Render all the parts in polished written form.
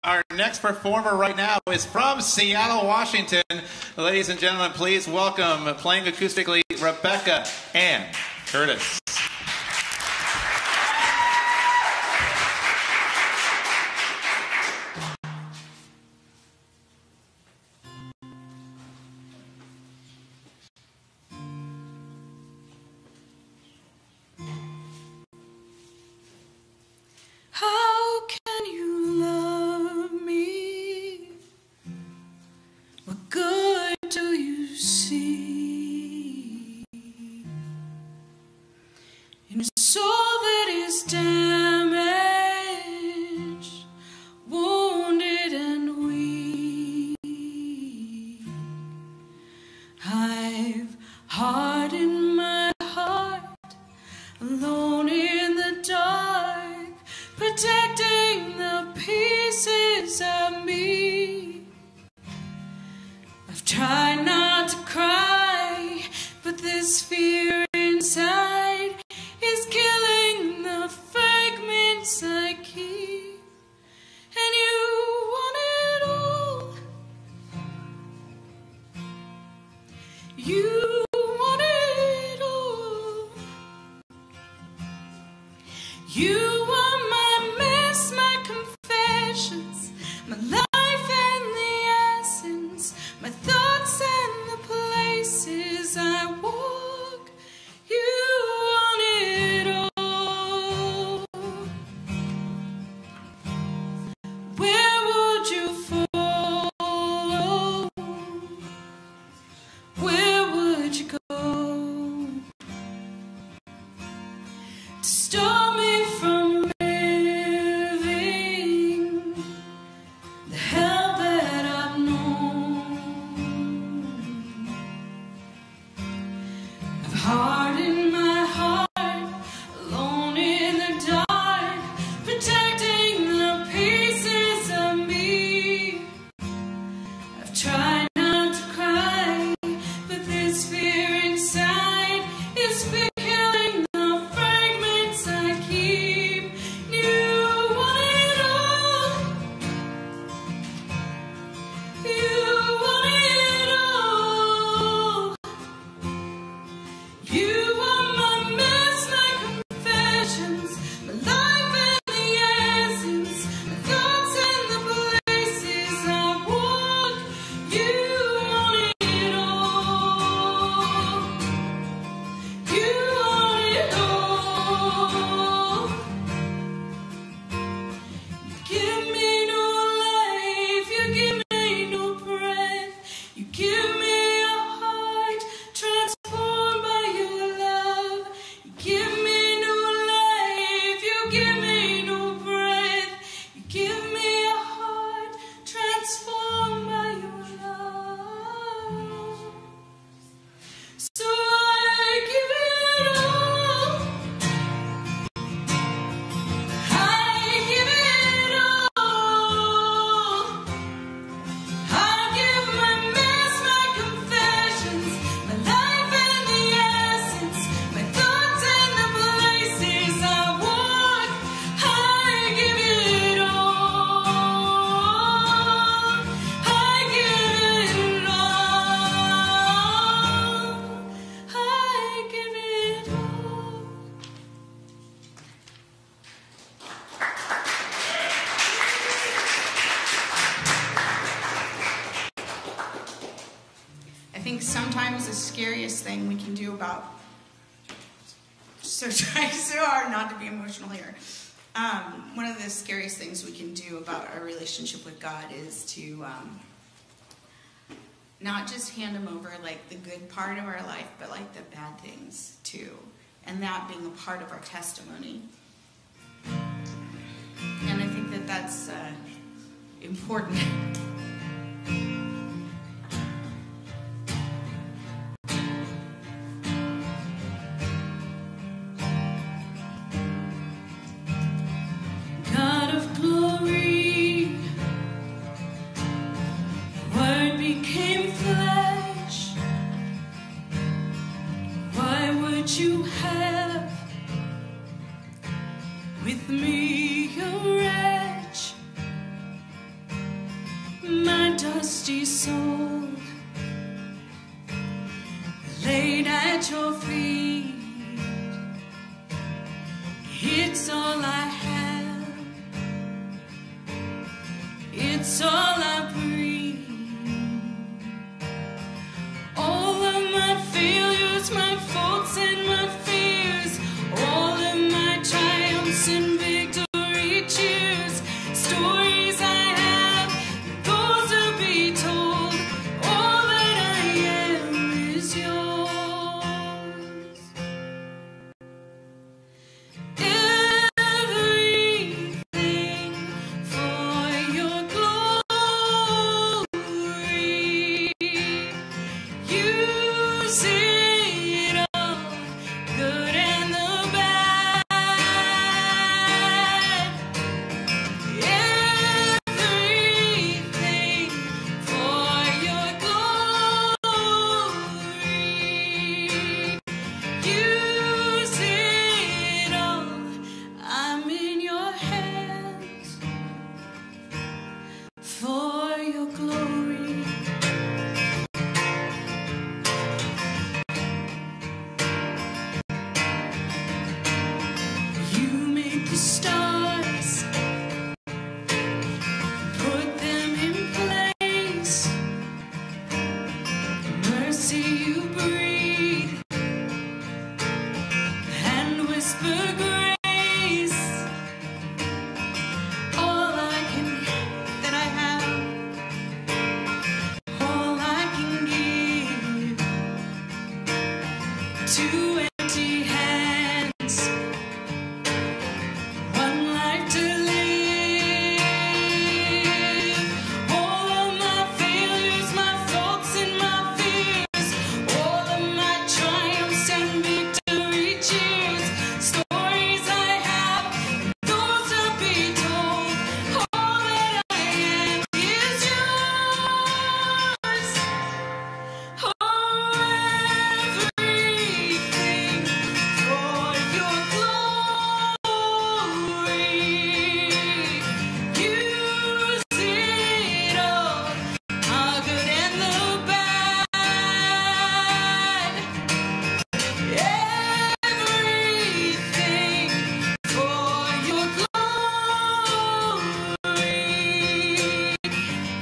Our next performer right now is from Seattle, Washington. Ladies and gentlemen, please welcome, playing acoustically, Rebekah and Curtis. How can you love me? What good do you see in a soul that is damaged, wounded and weak? I've hardened my heart, alone in the dark, protecting the pieces of me. I've tried not to cry, but this fear inside is killing the fragments I keep. And you want it all. You want it all. You want my mess, my confessions, my life and the essence, my thoughts and the places I walk. You want it all. Where would you follow? Where would you go to stop me from living the hell that I've known? I've hardened my heart, alone in the dark, protecting the pieces of me. I've tried not to cry, but this fear inside is killing the fragments I keep. You want it all. You want it all. You want my mess, my confessions, my life and the essence, my thoughts and the places I walk. You want it all. You want it all. You give me no life, you give me no breath, you give me a heart transformed by your love. You give me no life, you give me no breath, you give me a heart transformed by your love. So I give it all. I give it all. I give my mess, my confessions, my life and the essence, my thoughts and the places I walk. I give it all. I give it all. I give it all. I think sometimes the scariest thing we can do about, so trying so hard not to be emotional here. One of the scariest things we can do about our relationship with God is to not just hand him over like the good part of our life, but like the bad things too. And that being a part of our testimony. And I think that that's important. God of glory, Word became flesh. Why would you have with me, a wretch? dusty soul laid at your feet. It's all I have, it's all I breathe. All of my failures, my faults and my fears, all of my triumphs and victory cheers, stories I have, those to be told. All that I am is yours. Everything for your glory. Use it all, good and the bad. Everything for your glory. Use it all. I'm in your hands for your glory. You make the stars, put them in place. Mercy you breathe and whisper grace. All I can, that I have, all I can give. Two empty hands, one life to live. All of my failures, my faults and my fears, all of my triumphs and victory cheers, stories I have, those to be told. All that I am is yours. Oh, everything for your glory. Use it all, our good and the bad. Everything for your glory.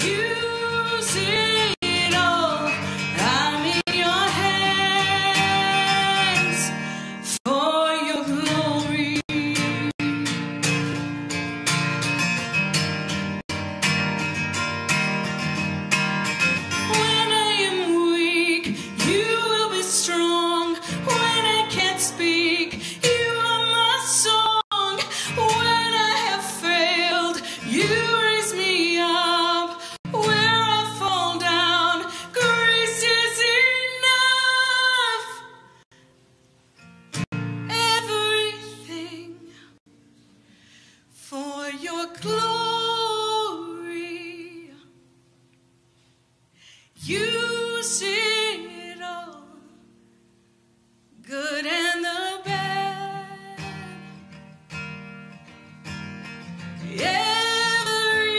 Use it all. I'm in your hands for your glory. When I am weak, you will be strong. When I can't speak, you are my song. When I have failed, you raise me up. Where I fall down, grace is enough. Everything for your glory. Use it all, good and the bad.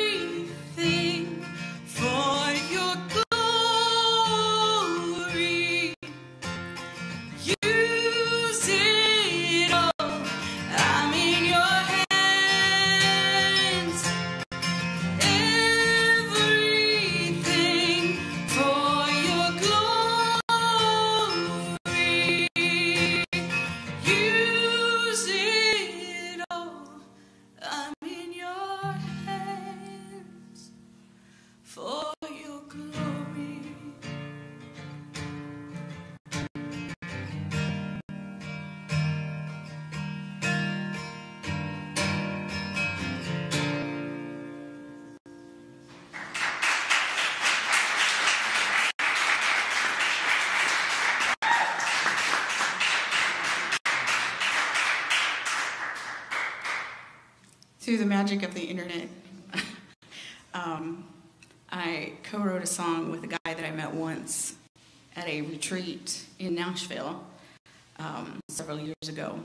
Everything for your glory. Use it all. I'm in your hands. Everything for your glory. Use it all. I'm in your hands for your glory. Through the magic of the internet, I co-wrote a song with a guy that I met once at a retreat in Nashville several years ago.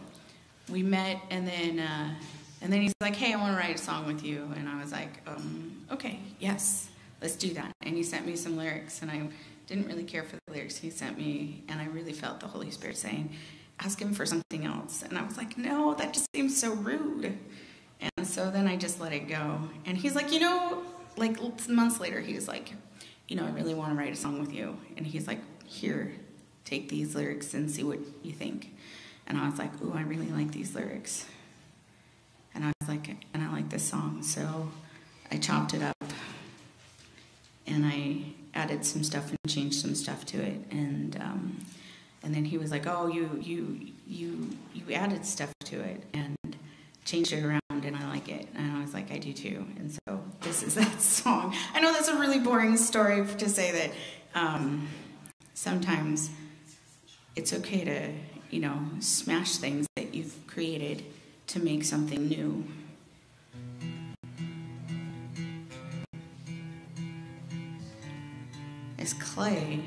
We met, and then he's like, "Hey, I want to write a song with you." And I was like, "Okay, yes, let's do that. And he sent me some lyrics, and I didn't really care for the lyrics he sent me, and I really felt the Holy Spirit saying, ask him for something else. And I was like, no, that just seems so rude. And so then I just let it go. And he's like, like months later, he was like, I really want to write a song with you. And he's like, here, take these lyrics and see what you think. And I was like, ooh, I really like these lyrics. And I was like, and I like this song. So I chopped it up, and I added some stuff and changed some stuff to it. And then he was like, oh, you added stuff to it and changed it around, and I like it. And I was like, I do too. And so this is that song. I know that's a really boring story to say that sometimes it's okay to, smash things that you've created to make something new. As clay.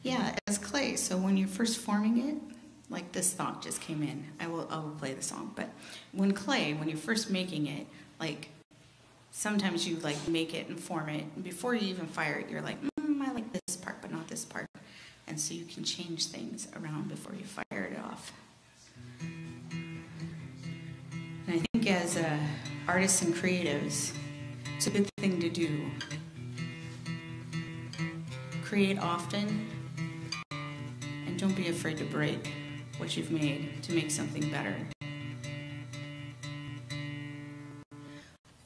Yeah, as clay. So when you're first forming it, like this thought just came in. I will play the song. But when you're first making it, like sometimes you like make it and form it. And before you even fire it, you're like, I like this part, but not this part. And so you can change things around before you fire it off. And I think as artists and creatives, it's a good thing to do. Create often, and don't be afraid to break what you've made to make something better.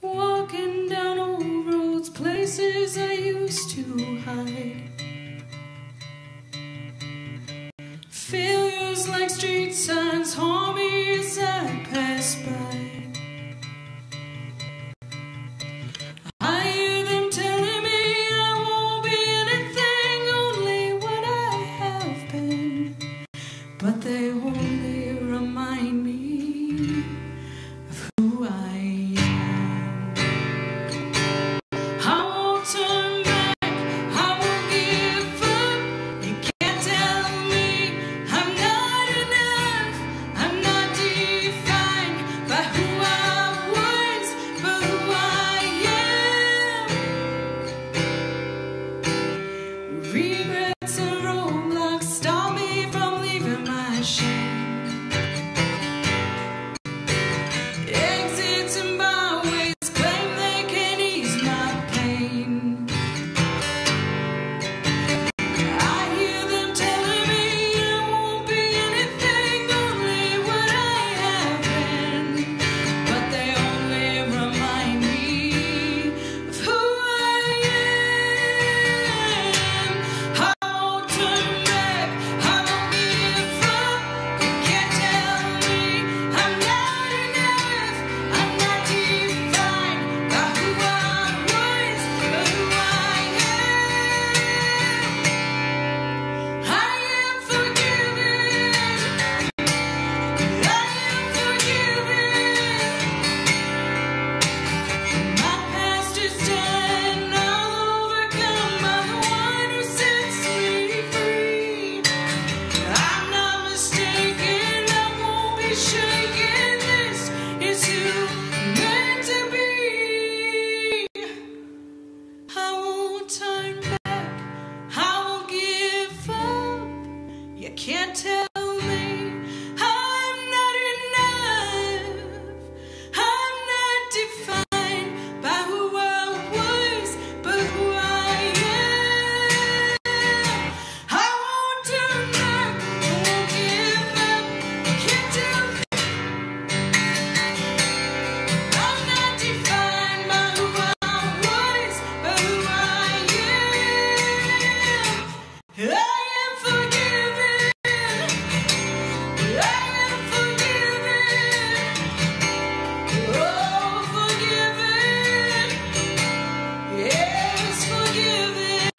Walking down old roads, places I used to hide. Failures like street signs haunt me as I pass by. I hear them telling me I won't be anything, only what I have been. But they only remind me of who I am. I won't turn back, I won't give up. You can't tell me I'm not enough. I'm not defined by who I was, but who I am. Regrets and roadblocks stop me from leaving my shame. Exits and byways claim they can ease my pain. I hear them telling me I won't be anything, only what I have been. But they only remind me of who I am. I won't turn back, I won't give up. You can't tell me I'm not enough. I'm not defined by who I was, but who I am. I am forgiven. I am forgiven. My past is done. I'll overcome by the one who sets me free. I'm not mistaken. I won't be shaken. This is who I'm meant to be. I won't turn back. I won't give up. You can't tell me I'm not enough. I'm not defined by who I was, but who I am. I won't turn back. I won't give up. You can't tell me I'm not defined by who I was, but who I am. I am forgiven. I am forgiven. Oh, forgiven. Yes, forgiven.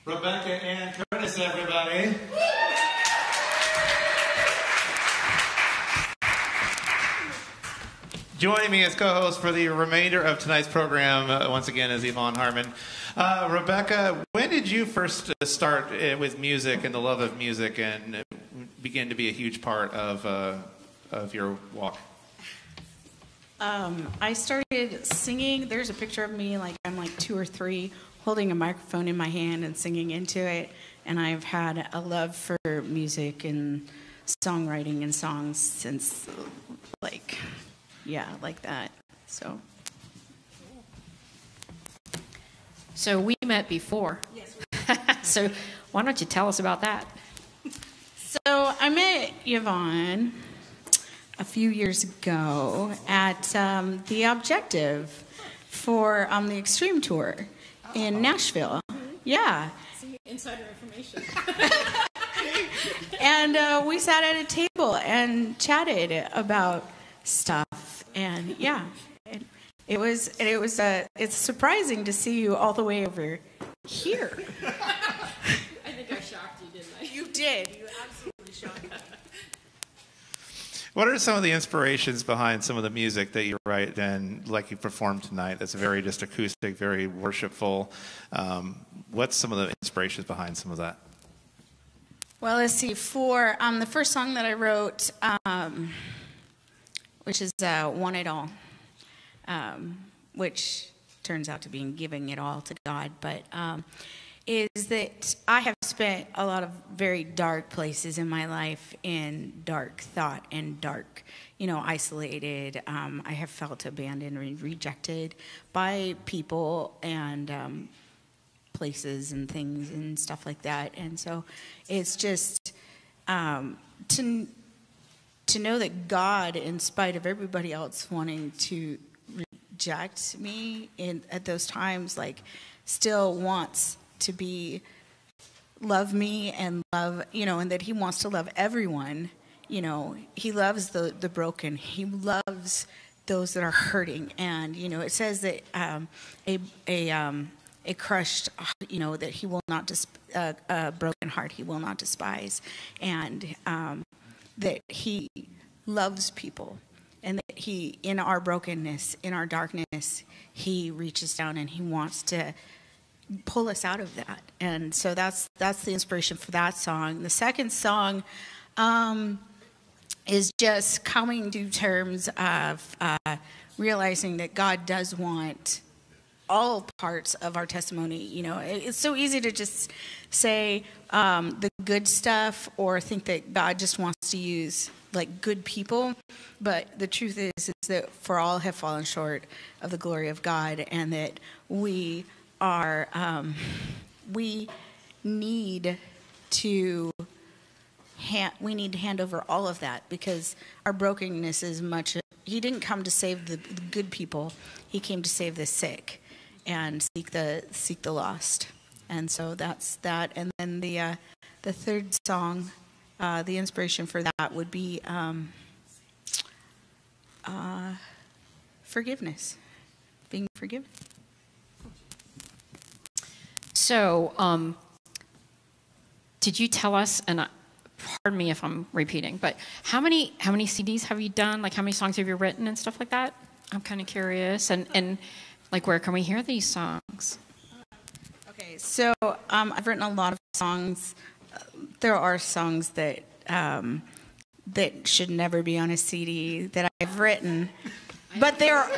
Rebekah and Curtis, everybody. Joining me as co-host for the remainder of tonight's program, once again, is Yvonne Harmon. Rebekah, when did you first start with music and the love of music and begin to be a huge part of your walk? I started singing. There's a picture of me, like I'm like 2 or 3, holding a microphone in my hand and singing into it. And I've had a love for music and songwriting and songs since, like that. So we met before. Yes. So why don't you tell us about that? So I met Yvonne a few years ago at the Objective for the Extreme Tour in Nashville. Yeah. See, insider information. And we sat at a table and chatted about stuff, and yeah, it's surprising to see you all the way over here. I think I shocked you, didn't I? You did. You absolutely shocked me. What are some of the inspirations behind some of the music that you write and like you performed tonight? That's very just acoustic, very worshipful. What's some of the inspirations behind some of that? Well, let's see. For the first song that I wrote, which is Want It All, which turns out to be giving it all to God, but is that I have spent a lot of very dark places in my life in dark thought and dark, isolated. I have felt abandoned and rejected by people and places and things and stuff like that. And so it's just to know that God, in spite of everybody else wanting to reject me at those times, like still wants to love me and love, and that he wants to love everyone. He loves the broken. He loves those that are hurting. And, it says that a crushed, that he will not, a broken heart he will not despise. And that he loves people. And that he, in our brokenness, in our darkness, he reaches down and he wants to pull us out of that. And so that's the inspiration for that song. The second song is just coming to terms of realizing that God does want all parts of our testimony. It's so easy to just say the good stuff or think that God just wants to use like good people, but the truth is that for all have fallen short of the glory of God, and that we need to hand over all of that, because our brokenness is much. He didn't come to save the good people; he came to save the sick and seek the lost. And so that's that. And then the third song, the inspiration for that would be forgiveness, being forgiven. So, did you tell us, and pardon me if I'm repeating, but how many CDs have you done? Like, how many songs have you written and stuff like that? I'm kind of curious. And like, where can we hear these songs? Okay, so I've written a lot of songs. There are songs that should never be on a CD that I've written. But they are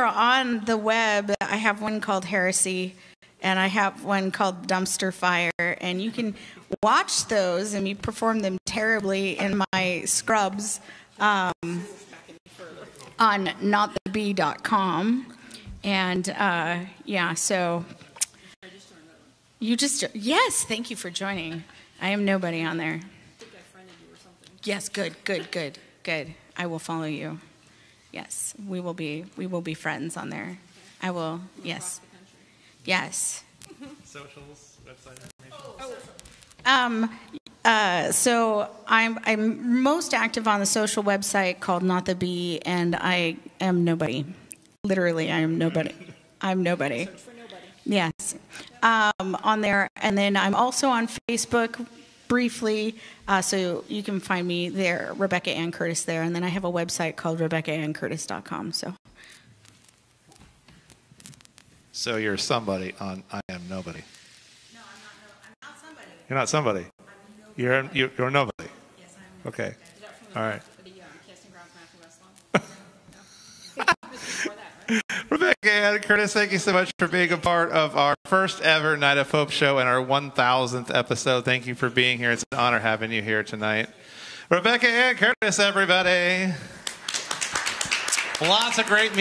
on the web. I have one called Heresy, and I have one called Dumpster Fire, and you can watch those, and we perform them terribly in my scrubs on notthebee.com. And so yes, thank you for joining. I am nobody on there. I think I friended you or something. Yes, good. I will follow you. Yes, we will be friends on there. I will. Yes. Yes. Socials, website information. So I'm most active on the social website called Not the Bee, and I am nobody. Literally, I am nobody. I'm nobody. Search for nobody. Yes. On there, and then I'm also on Facebook. briefly. So you can find me there, Rebekah Ann Curtis there. And then I have a website called RebekahAnnCurtis.com. So you're somebody on I Am Nobody. No, I'm not somebody. You're not somebody. You're nobody. Yes, I'm. Okay. Is that from the All right. for the casting grounds Matthew Westlaw? No. Before that, right? Rebekah Ann Curtis, thank you so much for being a part of our first ever Night of Hope show and our 1,000th episode. Thank you for being here. It's an honor having you here tonight. Rebekah Ann Curtis, everybody. Lots of great music.